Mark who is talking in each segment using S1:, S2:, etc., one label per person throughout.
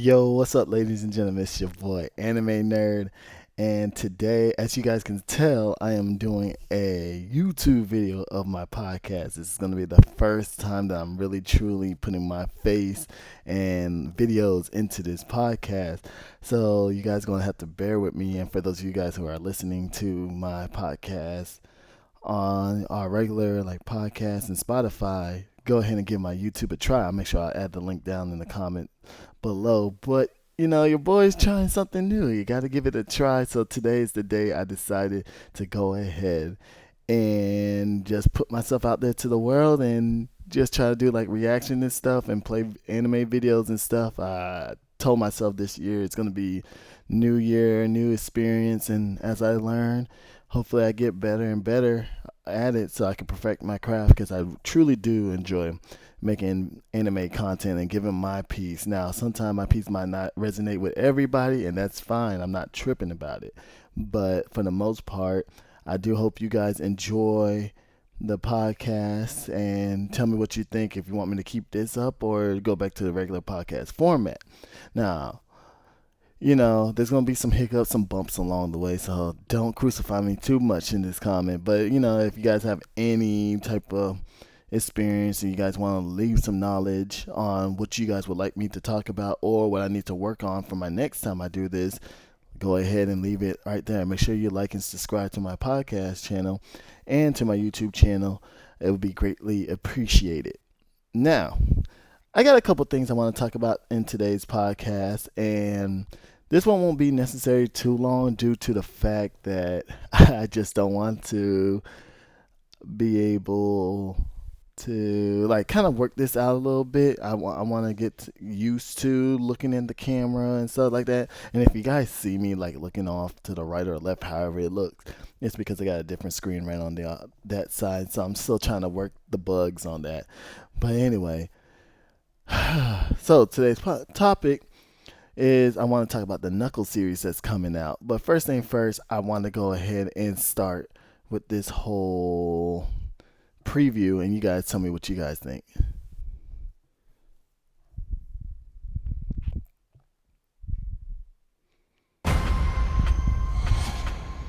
S1: Yo, what's up, ladies and gentlemen? It's your boy, AnimeNerd, and today, as you guys can tell, I am doing a YouTube video of my podcast. This is going to be the first time that I'm really truly putting my face and videos into this podcast. So, you guys are going to have to bear with me, and for those of you guys who are listening to my podcast on our regular podcast and Spotify, go ahead and give my YouTube a try. I'll make sure I add the link down in the comment below. But your boy's trying something new. You got to give it a try. So today is the day I decided to go ahead and just put myself out there to the world and just try to do reaction and stuff and play anime videos and stuff. I told myself this year it's going to be new year, new experience, and as I learn, hopefully I get better and better at it so I can perfect my craft, because I truly do enjoy making anime content and giving my piece. Now, sometimes my piece might not resonate with everybody, and that's fine. I'm not tripping about it. But for the most part, I do hope you guys enjoy the podcast and tell me what you think, if you want me to keep this up or go back to the regular podcast format. Now, there's going to be some hiccups, some bumps along the way, so don't crucify me too much in this comment. But, if you guys have any type of experience and you guys want to leave some knowledge on what you guys would like me to talk about or what I need to work on for my next time I do this, go ahead and leave it right there. Make sure you like and subscribe to my podcast channel and to my YouTube channel. It would be greatly appreciated. Now, I got a couple things I want to talk about in today's podcast, and this one won't be necessarily too long due to the fact that I just don't want to be able to kind of work this out a little bit. I want to get used to looking in the camera and stuff like that. And if you guys see me looking off to the right or left, however it looks, it's because I got a different screen right on that side. So I'm still trying to work the bugs on that. But anyway, so today's topic is I want to talk about the Knuckles series that's coming out. But first thing first, I want to go ahead and start with this whole preview, and you guys tell me what you guys think.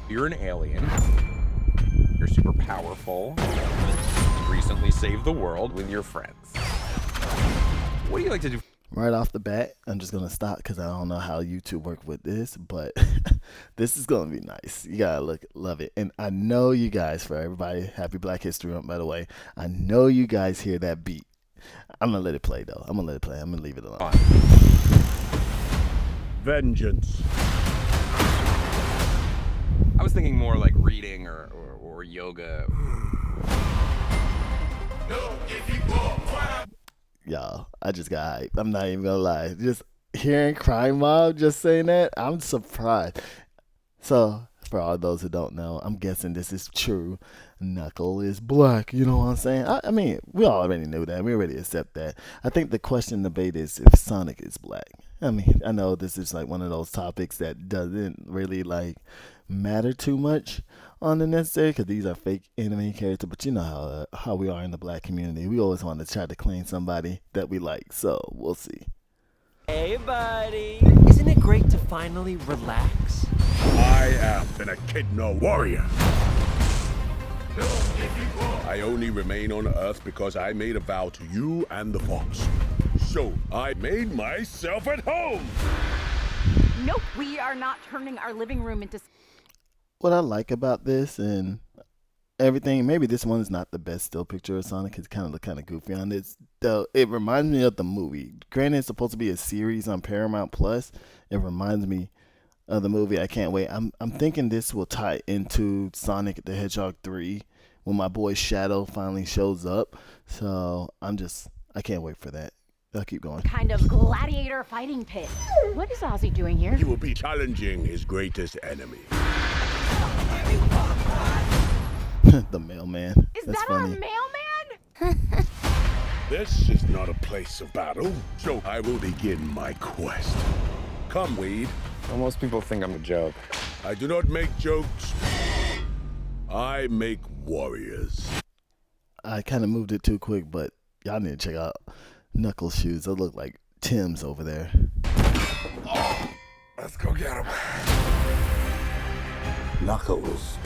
S2: You're an alien. You're super powerful. You recently saved the world with your friends. What do you like to do?
S1: Right off the bat, I'm just going to stop because I don't know how YouTube work with this, but this is going to be nice. You got to love it. And I know you guys, for everybody, happy Black History Month, by the way. I know you guys hear that beat. I'm going to let it play, though. I'm going to let it play. I'm going to leave it alone.
S3: Vengeance.
S2: I was thinking more like reading or yoga.
S1: Y'all, I just got hyped. I'm not even gonna lie. Just hearing Crime Mob just saying that, I'm surprised. So, for all those who don't know, I'm guessing this is true. Knuckle is black, you know what I'm saying? I mean, we already knew that. We already accept that. I think the question debate is if Sonic is black. I mean, I know this is one of those topics that doesn't really matter too much on the necessary, because these are fake anime characters, but you know how we are in the black community. We always want to try to claim somebody that we like, so we'll see.
S4: Hey buddy, isn't it great to finally relax?
S3: I am an echidna warrior. I only remain on Earth because I made a vow to you and the Fox. So I made myself at home.
S5: Nope, we are not turning our living room into...
S1: What I like about this and everything, maybe this one is not the best still picture of Sonic. It's kind of look kind of goofy on this. Though it reminds me of the movie. Granted, it's supposed to be a series on Paramount Plus. It reminds me of the movie. I can't wait. I'm thinking this will tie into Sonic the Hedgehog 3 when my boy Shadow finally shows up. So I can't wait for that. I'll keep going.
S5: Kind of gladiator fighting pit. What is Ozzy doing here?
S3: He will be challenging his greatest enemy.
S1: The mailman.
S5: Is
S1: That's
S5: that
S1: funny.
S5: our mailman?
S3: This is not a place of battle, so I will begin my quest. Come, Wade.
S2: Well, most people think I'm a joke.
S3: I do not make jokes. I make warriors.
S1: I kind of moved it too quick, but y'all need to check out Knuckles' shoes. They look like Tim's over there.
S3: Let's go get him.
S6: Knuckles.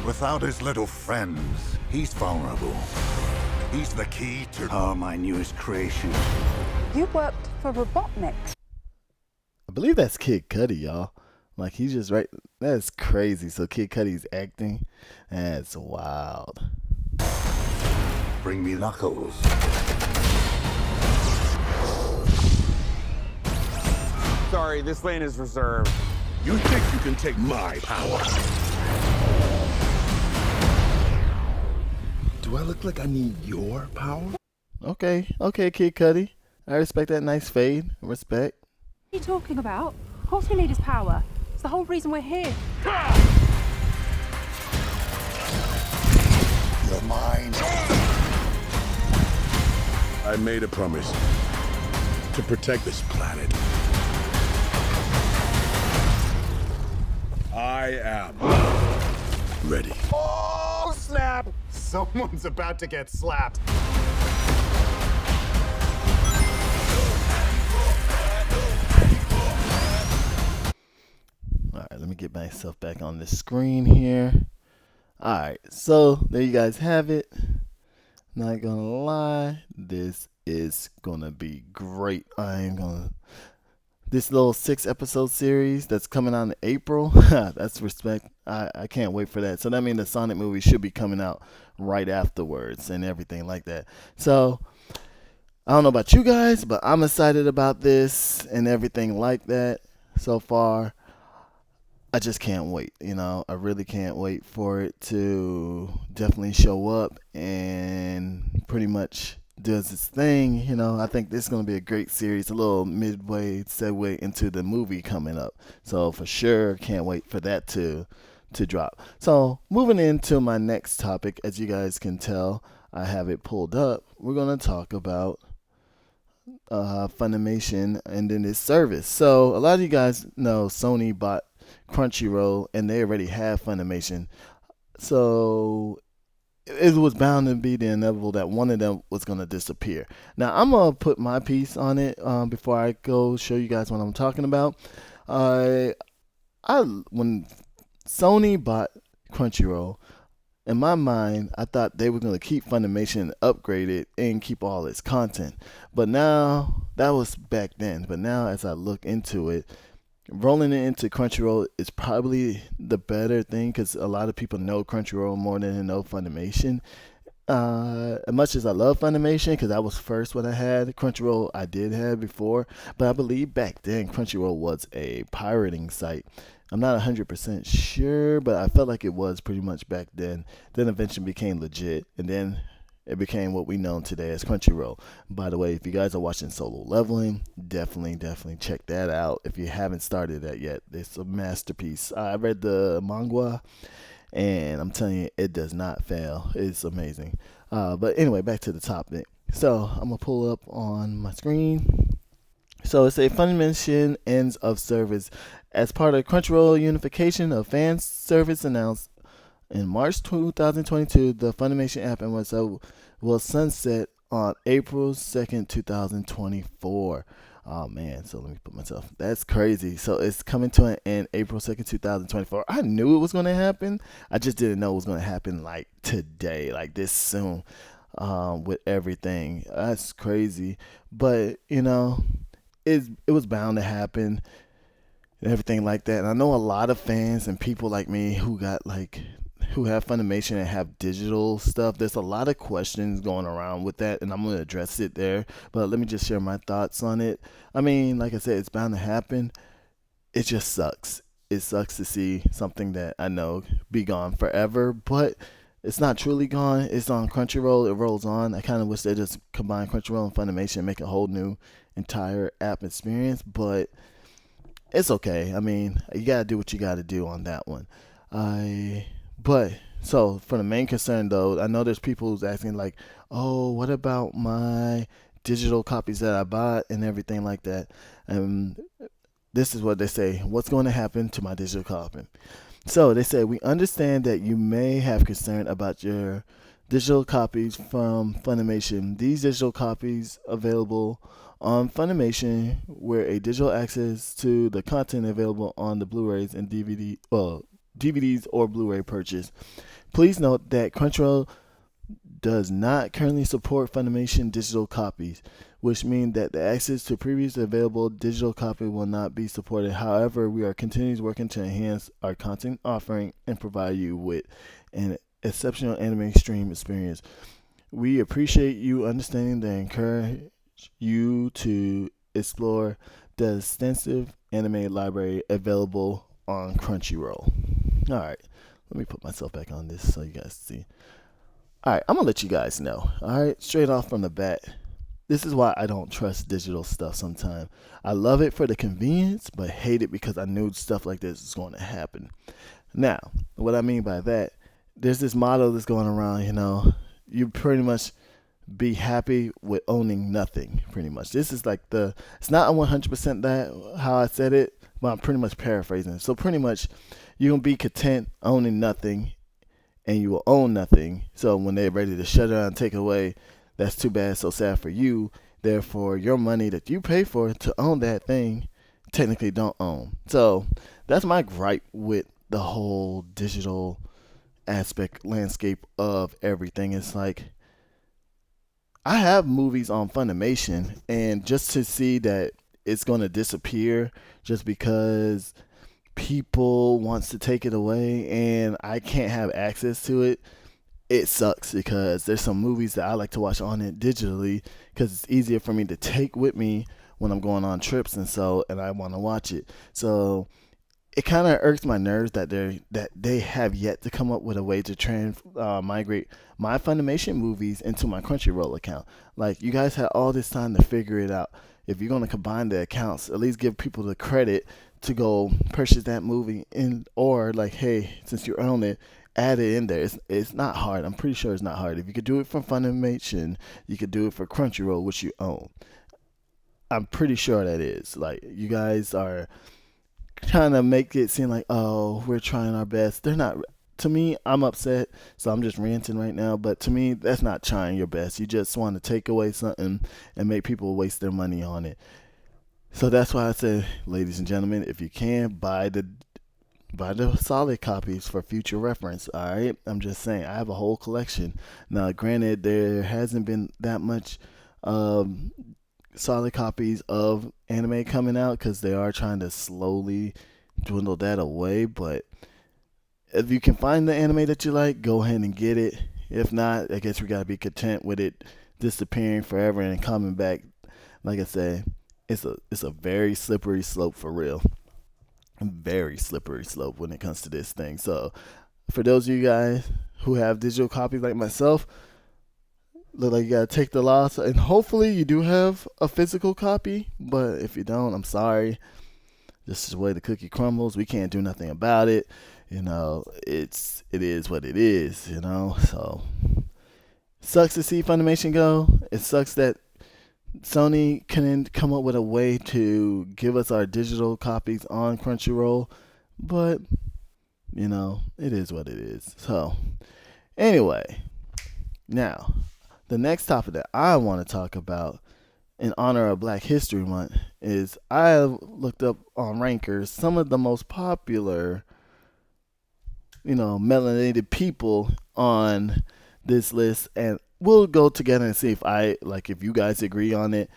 S6: Without his little friends, he's vulnerable. He's the key to my newest creation.
S7: You worked for Robotnik.
S1: I believe that's Kid Cudi, y'all. Like, he's just right. That's crazy. So Kid Cudi's acting. That's wild.
S6: Bring me Knuckles.
S2: Sorry, this lane is reserved.
S3: You think you can take my power? Do I look like I need your power?
S1: Okay, Kid Cudi. I respect that nice fade. Respect.
S7: What are you talking about? Of course we need his power. It's the whole reason we're here.
S6: You're mine.
S3: I made a promise to protect this planet. I am ready.
S8: Oh, snap! Someone's about to get slapped.
S1: All right, let me get myself back on the screen here. All right, so there you guys have it. Not gonna lie, this is gonna be great. This little 6-episode series that's coming out in April. That's respect. I can't wait for that. So that means the Sonic movie should be coming out right afterwards and everything like that. So I don't know about you guys, but I'm excited about this and everything like that so far. I just can't wait. I really can't wait for it to definitely show up and pretty much does its thing. I think this is going to be a great series, a little midway segue into the movie coming up. So for sure, can't wait for that to drop. So moving into my next topic, as you guys can tell, I have it pulled up. We're going to talk about Funimation and then its service. So a lot of you guys know Sony bought Crunchyroll and they already have Funimation. So it was bound to be the inevitable that one of them was going to disappear. Now, I'm going to put my piece on it before I go show you guys what I'm talking about. When Sony bought Crunchyroll, in my mind, I thought they were going to keep Funimation and upgrade it and keep all its content. But now, that was back then. But now, as I look into it, rolling it into Crunchyroll is probably the better thing because a lot of people know Crunchyroll more than they know Funimation. As much as I love Funimation because that was first what I had, Crunchyroll I did have before, but I believe back then Crunchyroll was a pirating site. I'm not 100% sure, but I felt like it was pretty much back then. Then eventually became legit, and then it became what we know today as Crunchyroll. By the way, if you guys are watching Solo Leveling, definitely check that out. If you haven't started that yet, it's a masterpiece. I read the manga, and I'm telling you, it does not fail. It's amazing. But anyway, back to the topic. So I'm going to pull up on my screen. So it's a Funimation ends of service. As part of Crunchyroll unification of fan service announced in March 2022, the Funimation app and website will sunset on April 2nd, 2024. Oh man, so let me put myself. That's crazy. So it's coming to an end April 2nd, 2024. I knew it was going to happen. I just didn't know it was going to happen like today, like this soon, with everything. That's crazy. But, it was bound to happen and everything like that. And I know a lot of fans and people like me who have Funimation and have digital stuff. There's a lot of questions going around with that, and I'm going to address it there. But let me just share my thoughts on it. I mean, like I said, it's bound to happen. It just sucks. It sucks to see something that I know be gone forever, but it's not truly gone. It's on Crunchyroll. It rolls on. I kind of wish they just combine Crunchyroll and Funimation and make a whole new entire app experience, but it's okay. I mean, you got to do what you got to do on that one. But so for the main concern though, I know there's people who's asking like, oh, what about my digital copies that I bought and everything like that? This is what they say. What's going to happen to my digital copy? So they say, we understand that you may have concern about your digital copies from Funimation. These digital copies available on Funimation, where a digital access to the content available on the Blu-rays and DVDs or Blu-ray purchase. Please note that Crunchyroll does not currently support Funimation digital copies, which means that the access to previously available digital copy will not be supported. However, we are continuously working to enhance our content offering and provide you with an exceptional anime stream experience. We appreciate you understanding and encourage you to explore the extensive anime library available on Crunchyroll. All right, let me put myself back on this so you guys see. All right, I'm gonna let you guys know. All right, straight off from the bat, this is why I don't trust digital stuff sometimes. I love it for the convenience, but hate it because I knew stuff like this is going to happen. Now, what I mean by that, there's this motto that's going around, you pretty much be happy with owning nothing, pretty much. This is like it's not 100% that how I said it, but I'm pretty much paraphrasing. So pretty much, you're going to be content owning nothing, and you will own nothing. So when they're ready to shut down and take away, that's too bad, so sad for you. Therefore, your money that you pay for to own that thing, technically don't own. So that's my gripe with the whole digital aspect landscape of everything. It's like, I have movies on Funimation, and just to see that it's going to disappear just because people wants to take it away and I can't have access to it, it sucks, because there's some movies that I like to watch on it digitally because it's easier for me to take with me when I'm going on trips and I want to watch it. So it kind of irks my nerves that they have yet to come up with a way to migrate my Funimation movies into my Crunchyroll account. Like, you guys had all this time to figure it out. If you're going to combine the accounts, at least give people the credit to go purchase that movie, or like, hey, since you own it, add it in there. It's not hard. I'm pretty sure it's not hard. If you could do it for Funimation, you could do it for Crunchyroll, which you own. I'm pretty sure that is. Like, you guys are trying to make it seem like, oh, we're trying our best. They're not. To me, I'm upset, so I'm just ranting right now. But to me, that's not trying your best. You just want to take away something and make people waste their money on it. So that's why I said, ladies and gentlemen, if you can, buy the solid copies for future reference. All right, I'm just saying, I have a whole collection. Now, granted, there hasn't been that much solid copies of anime coming out because they are trying to slowly dwindle that away. But if you can find the anime that you like, go ahead and get it. If not, I guess we gotta be content with it disappearing forever and coming back. Like I said, it's a very slippery slope for real. Very slippery slope when it comes to this thing. So for those of you guys who have digital copies like myself, look like you gotta take the loss, and hopefully you do have a physical copy. But if you don't, I'm sorry. This is the way the cookie crumbles. We can't do nothing about it. It is what it is. So sucks to see Funimation go. It sucks that Sony couldn't come up with a way to give us our digital copies on Crunchyroll, but it is what it is. So anyway, now the next topic that I want to talk about in honor of Black History Month is, I looked up on Rankers some of the most popular melanated people on this list, and we'll go together and see if you guys agree on it.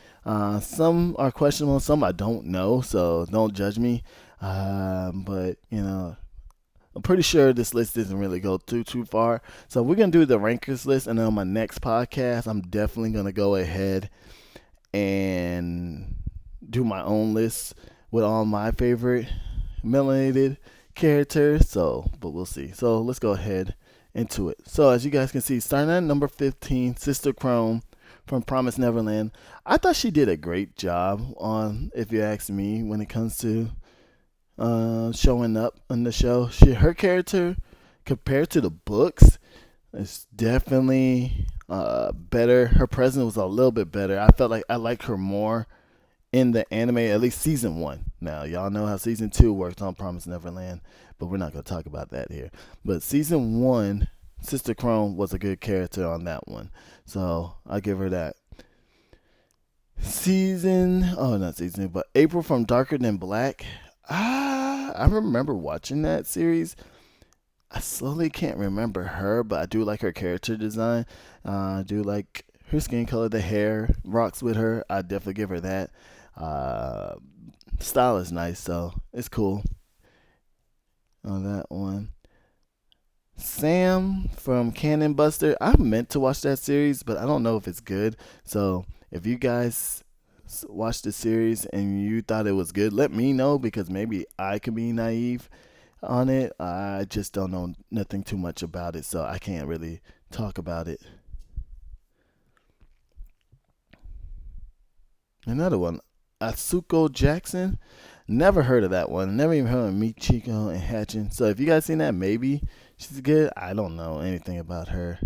S1: Some are questionable, some I don't know, so don't judge me. But I'm pretty sure this list doesn't really go too far. So we're gonna do the rankers list, and then on my next podcast, I'm definitely gonna go ahead and do my own list with all my favorite melanated characters. But we'll see. So let's go ahead into it. So as you guys can see, starting at number 15, Sister Chrome from Promise Neverland. I thought she did a great job on, if you ask me, when it comes to showing up on the show. Her character, compared to the books, is definitely better. Her presence was a little bit better. I felt like I liked her more in the anime, at least season 1. Now, y'all know how season 2 worked on Promise Neverland, but we're not going to talk about that here. But season 1, Sister Chrome was a good character on that one, so I'll give her that. not season, but April from Darker Than Black. I remember watching that series. I slowly can't remember her, but I do like her character design. I do like her skin color, the hair rocks with her. I definitely give her that. Uh, Style is nice, so it's cool on that one. Sam from Cannon Buster. I meant to watch that series, but I don't know if it's good. So if you guys watched the series and you thought it was good, let me know because maybe I could be naive on it. I just don't know nothing too much about it, so I can't really talk about it. Another one, Atsuko Jackson. Never heard of that one. Never even heard of Michiko and Hatchin. So if you guys seen that, maybe she's good. I don't know anything about her.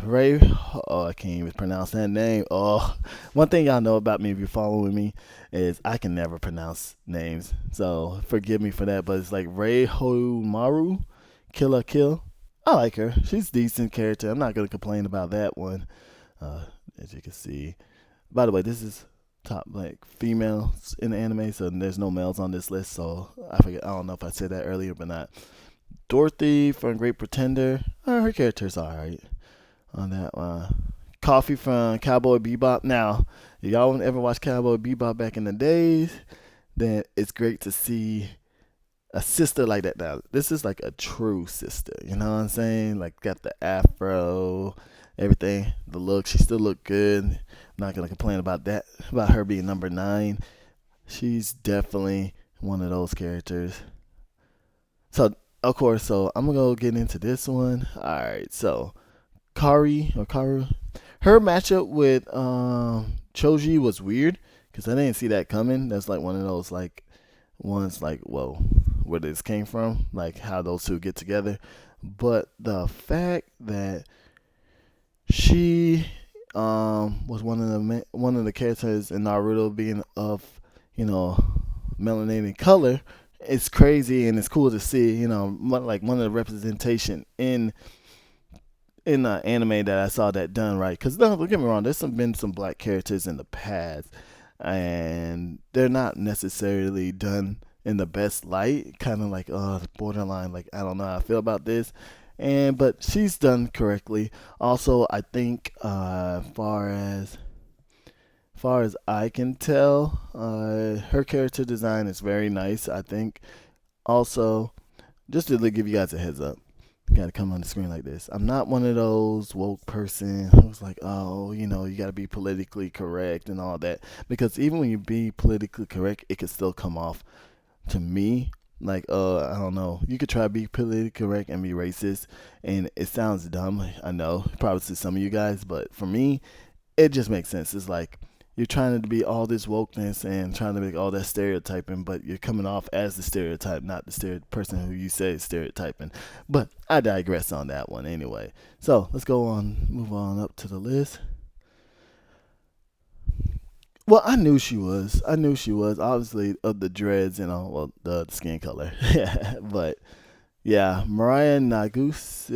S1: Ray, oh, I can't even pronounce that name. Oh, one thing y'all know about me if you're following me is I can never pronounce names. So forgive me for that. But it's like Ray Homaru, Killer Kill. I like her. She's a decent character. I'm not gonna complain about that one. As you can see. By the way, this is top like females in the anime, so there's no males on this list. So I forget. I don't know if I said that earlier, but not. Dorothy from Great Pretender. Her character's alright on that one. Coffee from Cowboy Bebop. Now, if y'all ever watch Cowboy Bebop back in the days, then it's great to see a sister like that. Now, this is like a true sister. You know what I'm saying? Like got the afro, everything, the look. She still look good. I'm not gonna complain about that. About her being number 9. She's definitely one of those characters. So of course, so I'm gonna go get into this one. All right, so Karu, her matchup with Choji was weird because I didn't see that coming. That's like one of those like ones like, whoa, where this came from, like how those two get together. But the fact that she was one of the characters in Naruto being of, melanated color, it's crazy and it's cool to see, like one of the representation in the anime that I saw that done right. Because don't get me wrong, been some black characters in the past, and they're not necessarily done in the best light. Kind of like borderline. Like I don't know how I feel about this, but she's done correctly. Also, I think far as I can tell, her character design is very nice. I think. Also, just to give you guys a heads up. Got to come on the screen like this. I'm not one of those woke person who's like, oh, you got to be politically correct and all that. Because even when you be politically correct, it can still come off to me like, I don't know. You could try to be politically correct and be racist, and it sounds dumb. I know, probably to some of you guys, but for me, it just makes sense. It's like you're trying to be all this wokeness and trying to make all that stereotyping, but you're coming off as the stereotype, not the person who you say is stereotyping. But I digress on that one anyway. So let's move on up to the list. Well, I knew she was. Obviously, of the dreads and the skin color. But yeah, Mariah Nagus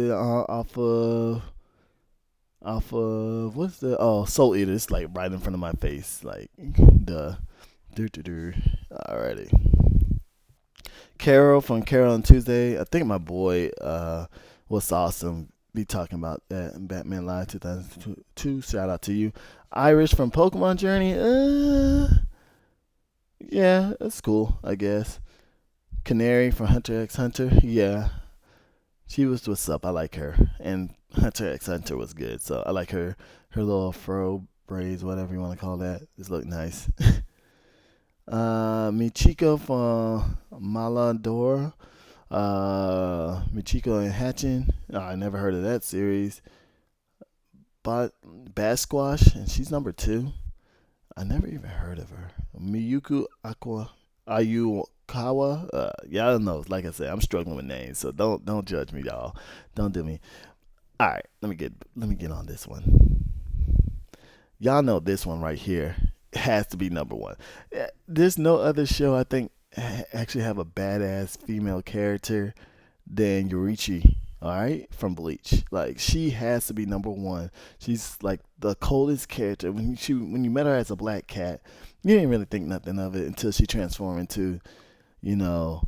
S1: off of what's the Soul Eater. It's like right in front of my face, like the alrighty. Carol from Carol on Tuesday. I think my boy was awesome. Be talking about that in Batman Live 2002. Shout out to you. Irish from Pokemon Journey. Yeah, that's cool, I guess. Canary from Hunter x Hunter. Yeah, she was what's up. I like her, and Hunter x Hunter was good, so I like her little fro braids, whatever you want to call that. This look nice. Michiko from Malador. Michiko and Hatchin. I never heard of that series. But Bad Squash, and she's number 2. I never even heard of her. Miyuku Ayukawa. Y'all know, like I said, I'm struggling with names, so don't judge me, y'all. Don't do me. All right, let me get on this one. Y'all know this one right here has to be number 1. There's no other show I think actually have a badass female character than Yorichi All right, from Bleach. Like, she has to be number one. She's like the coldest character. When you met her as a black cat, you didn't really think nothing of it until she transformed into, you know,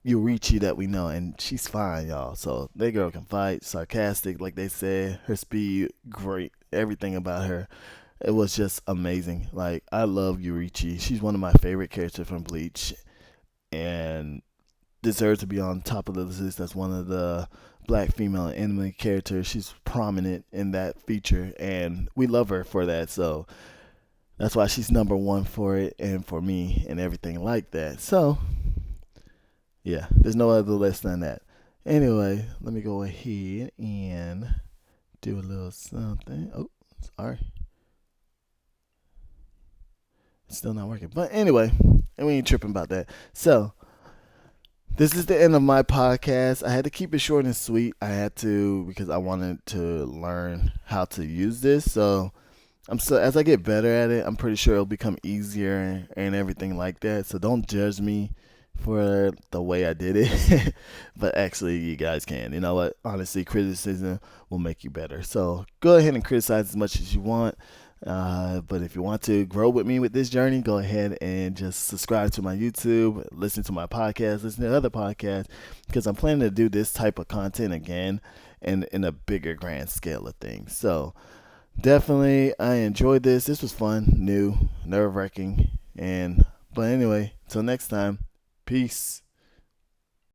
S1: Yurichi that we know, and she's fine, y'all. So that girl can fight, sarcastic, like they said. Her speed, great. Everything about her, it was just amazing. Like, I love Yurichi. She's one of my favorite characters from Bleach, and deserves to be on top of the list as one of the black female anime characters. She's prominent in that feature, and we love her for that. So that's why she's number one for it, and for me, and everything like that. So yeah, there's no other list than that. Anyway, let me go ahead and do a little something. Oh, sorry. It's still not working. But anyway, and we ain't tripping about that. So, this is the end of my podcast. I had to keep it short and sweet. I had to because I wanted to learn how to use this. So, as I get better at it, I'm pretty sure it'll become easier and everything like that. So don't judge me for the way I did it. But actually, you guys can. You know what? Honestly, criticism will make you better. So go ahead and criticize as much as you want. But if you want to grow with me with this journey, go ahead and just subscribe to my YouTube, listen to my podcast, listen to other podcasts, because I'm planning to do this type of content again and in a bigger grand scale of things. So definitely, I enjoyed this. This was fun, new, nerve-wracking, but anyway, till next time, peace.